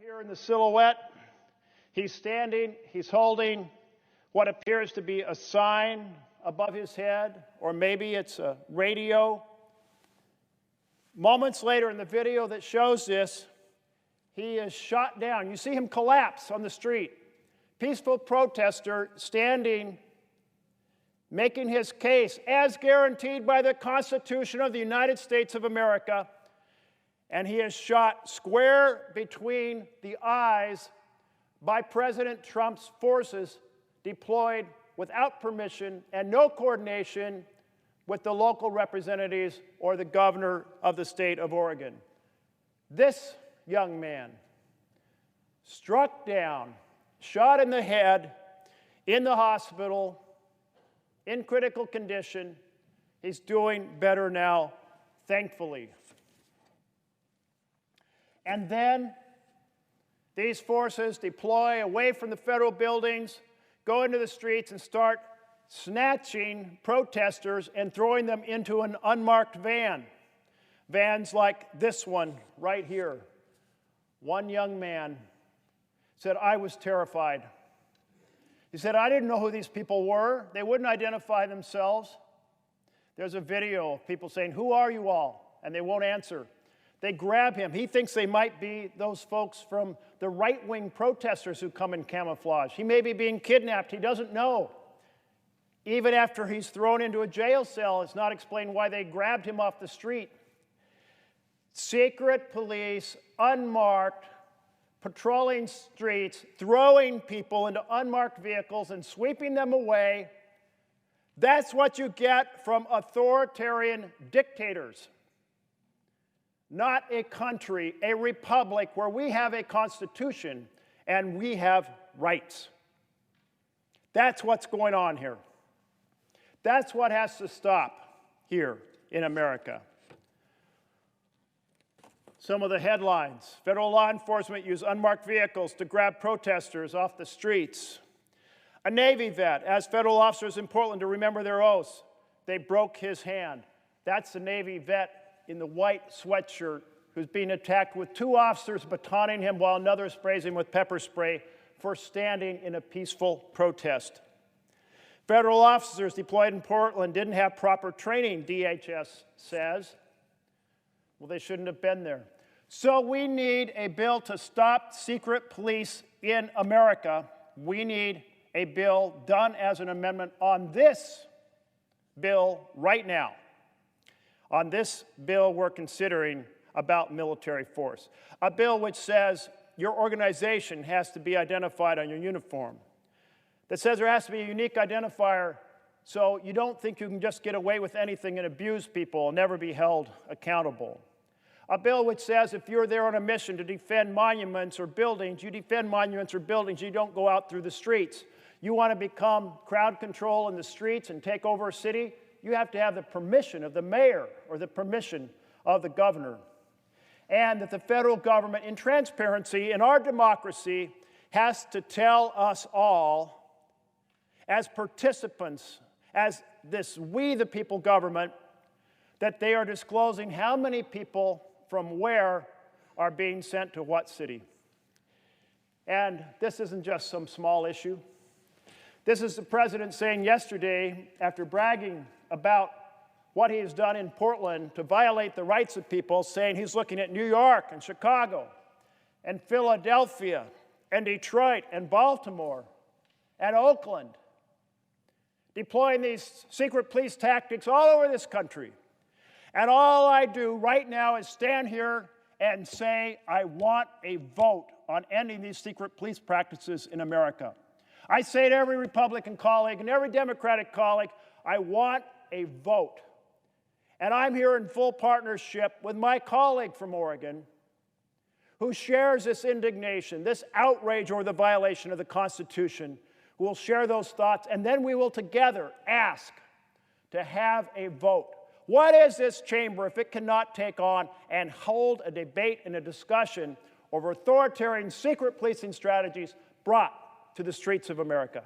here in the silhouette, he's standing, he's holding what appears to be a sign above his head, or maybe it's a radio. Moments later in the video that shows this, he is shot down. You see him collapse on the street. Peaceful protester standing, making his case as guaranteed by the Constitution of the United States of America, and he is shot square between the eyes by President Trump's forces deployed without permission and no coordination with the local representatives or the governor of the state of Oregon. This young man, struck down, shot in the head, in the hospital, in critical condition. He's doing better now, thankfully. And then these forces deploy away from the federal buildings, go into the streets and start snatching protesters and throwing them into an unmarked van. Vans like this one right here. One young man said, "I was terrified." He said, "I didn't know who these people were. They wouldn't identify themselves." There's a video of people saying, "Who are you all?" And they won't answer. They grab him. He thinks they might be those folks from the right-wing protesters who come in camouflage. He may be being kidnapped. He doesn't know. Even after he's thrown into a jail cell, it's not explained why they grabbed him off the street. Secret police, unmarked, patrolling streets, throwing people into unmarked vehicles and sweeping them away. That's what you get from authoritarian dictators. Not a country, a republic where we have a constitution and we have rights. That's what's going on here. That's what has to stop here in America. Some of the headlines: federal law enforcement used unmarked vehicles to grab protesters off the streets. A Navy vet asked federal officers in Portland to remember their oaths. They broke his hand. That's the Navy vet in the white sweatshirt who's being attacked with two officers batoning him while another sprays him with pepper spray for standing in a peaceful protest. Federal officers deployed in Portland didn't have proper training, DHS says. Well, they shouldn't have been there. So we need a bill to stop secret police in America. We need a bill done as an amendment on this bill right now. On this bill we're considering about military force. A bill which says your organization has to be identified on your uniform. That says there has to be a unique identifier so you don't think you can just get away with anything and abuse people and never be held accountable. A bill which says if you're there on a mission to defend monuments or buildings, you defend monuments or buildings, you don't go out through the streets. You want to become crowd control in the streets and take over a city, you have to have the permission of the mayor or the permission of the governor. And that the federal government, in transparency in our democracy, has to tell us all, as participants, as this we the people government, that they are disclosing how many people from where are being sent to what city. And this isn't just some small issue. This is the president saying yesterday, after bragging about what he has done in Portland to violate the rights of people, saying he's looking at New York and Chicago and Philadelphia and Detroit and Baltimore and Oakland, deploying these secret police tactics all over this country. And all I do right now is stand here and say I want a vote on ending these secret police practices in America. I say to every Republican colleague and every Democratic colleague, I want a vote. And I'm here in full partnership with my colleague from Oregon who shares this indignation, this outrage over the violation of the Constitution, who will share those thoughts, and then we will together ask to have a vote. What is this chamber if it cannot take on and hold a debate and a discussion over authoritarian secret policing strategies brought to the streets of America?